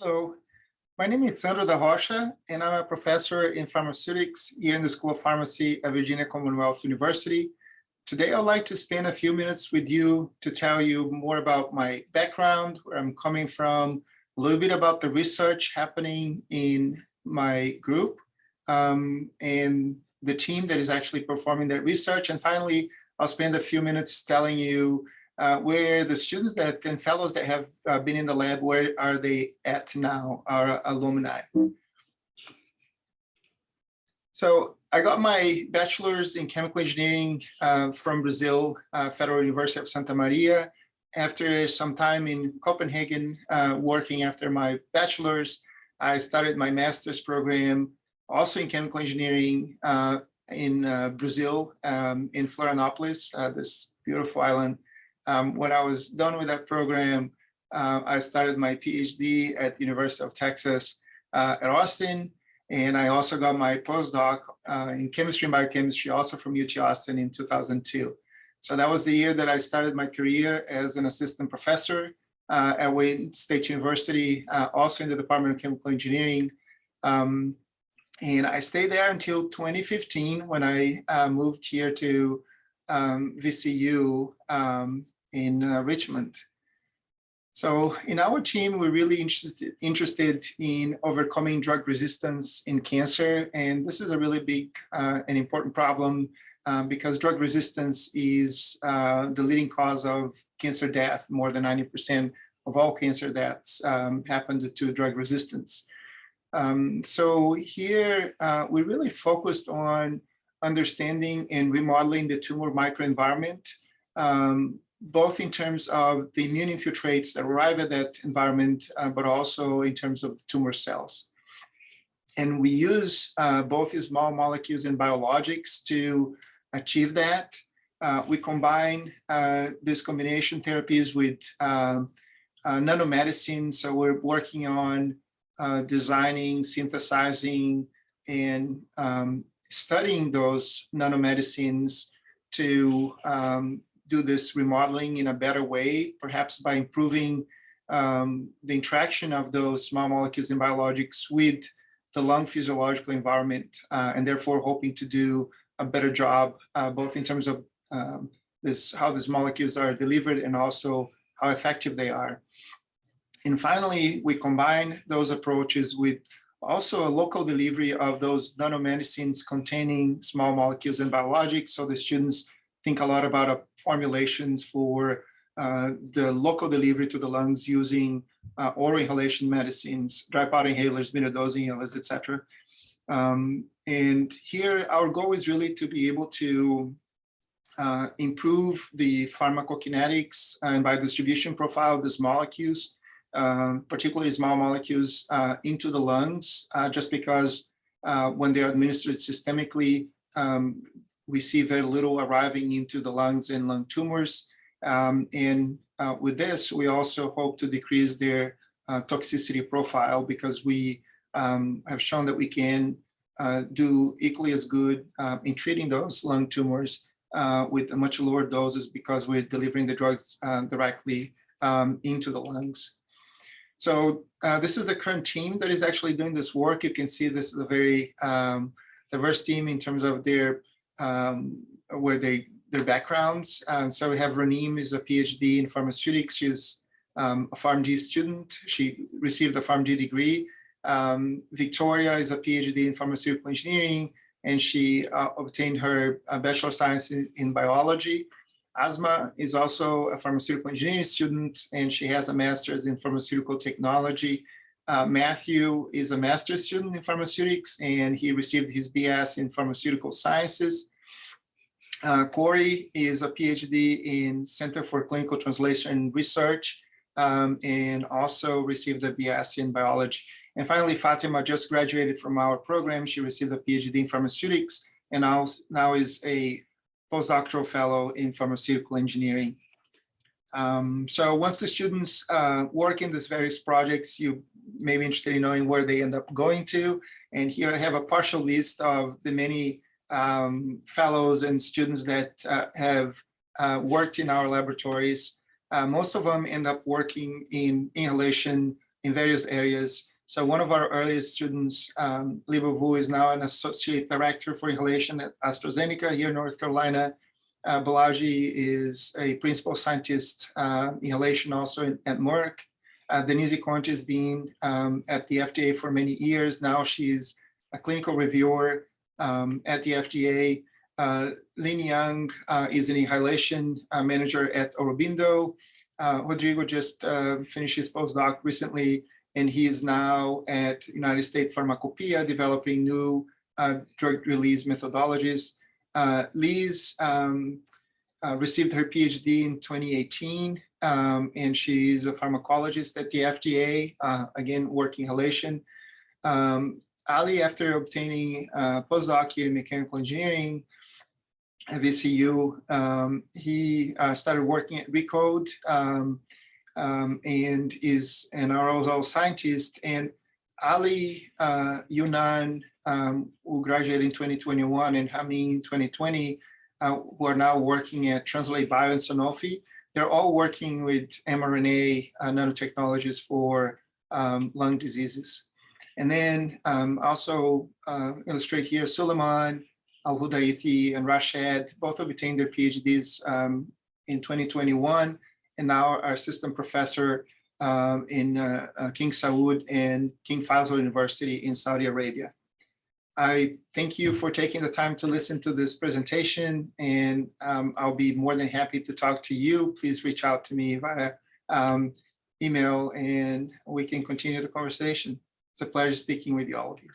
Hello, my name is Sandro da Rocha, and I'm a professor in pharmaceutics here in the School of Pharmacy at Virginia Commonwealth University. Today, I'd like to spend a few minutes with you to tell you more about my background, where I'm coming from, a little bit about the research happening in my group, and the team that is actually performing that research. And finally, I'll spend a few minutes telling you where the students and fellows that have been in the lab, where are they at now, our alumni. So I got my bachelor's in chemical engineering from Brazil, Federal University of Santa Maria. After some time in Copenhagen working after my bachelor's, I started my master's program also in chemical engineering in Brazil, in Florianopolis, this beautiful island. When I was done with that program, I started my PhD at the University of Texas at Austin. And I also got my postdoc in chemistry and biochemistry, also from UT Austin in 2002. So that was the year that I started my career as an assistant professor at Wayne State University, also in the Department of Chemical Engineering. And I stayed there until 2015 when I moved here to VCU in Richmond. So in our team, we're really interested in overcoming drug resistance in cancer. And this is a really big and important problem because drug resistance is the leading cause of cancer death. More than 90% of all cancer deaths happen to drug resistance. So here, we really focused on understanding and remodeling the tumor microenvironment, both in terms of the immune infiltrates that arrive at that environment, but also in terms of the tumor cells. And we use both small molecules and biologics to achieve that. We combine these combination therapies with nanomedicine. So we're working on designing, synthesizing, and studying those nanomedicines to do this remodeling in a better way, perhaps by improving the interaction of those small molecules and biologics with the lung physiological environment, and therefore hoping to do a better job, both in terms of how these molecules are delivered and also how effective they are. And finally, we combine those approaches with also a local delivery of those nanomedicines containing small molecules and biologics. So the students think a lot about formulations for the local delivery to the lungs using oral inhalation medicines, dry powder inhalers, minidose inhalers, etc. And here, our goal is really to be able to improve the pharmacokinetics and biodistribution profile of these molecules, particularly small molecules into the lungs, just because when they're administered systemically, we see very little arriving into the lungs and lung tumors. And with this, we also hope to decrease their toxicity profile because we have shown that we can do equally as good in treating those lung tumors with much lower doses because we're delivering the drugs directly into the lungs. So this is the current team that is actually doing this work. You can see this is a very diverse team in terms of their backgrounds. So we have Raneem, is a PhD in pharmaceutics. She's a PharmD student. She received a PharmD degree. Victoria is a PhD in pharmaceutical engineering, and she obtained her Bachelor of Science in biology. Asma is also a pharmaceutical engineering student, and she has a master's in pharmaceutical technology. Matthew is a master's student in pharmaceutics, and he received his BS in pharmaceutical sciences. Corey is a PhD in Center for Clinical Translation and Research, and also received a BS in biology. And finally, Fatima just graduated from our program. She received a PhD in pharmaceutics, and now is a postdoctoral fellow in pharmaceutical engineering. So once the students work in these various projects, you may be interested in knowing where they end up going to. And here I have a partial list of the many fellows and students that have worked in our laboratories. Most of them end up working in inhalation in various areas. So one of our earliest students, Libo Vu, is now an associate director for inhalation at AstraZeneca here in North Carolina. Balaji is a principal scientist inhalation also at Merck. Denise Conte has been at the FDA for many years. Now she's a clinical reviewer at the FDA. Lin Yang is an inhalation manager at Aurobindo. Rodrigo just finished his postdoc recently, and he is now at United States Pharmacopoeia developing new drug release methodologies. Liz received her PhD in 2018, and she's a pharmacologist at the FDA, again, working inhalation. Ali, after obtaining a postdoc here in mechanical engineering at VCU, he started working at Recode and is an ROSO scientist. And Ali, Yunan, who graduated in 2021, and Hameen in 2020, who are now working at Translate Bio and Sanofi. They're all working with mRNA nanotechnologies for lung diseases. And then also illustrate here, Suleiman, Al-Hudaithi, and Rashad, both have obtained their PhDs in 2021, and now are assistant professor in King Saud and King Faisal University in Saudi Arabia. I thank you for taking the time to listen to this presentation, and I'll be more than happy to talk to you. Please reach out to me via email, and we can continue the conversation. It's a pleasure speaking with you, all of you.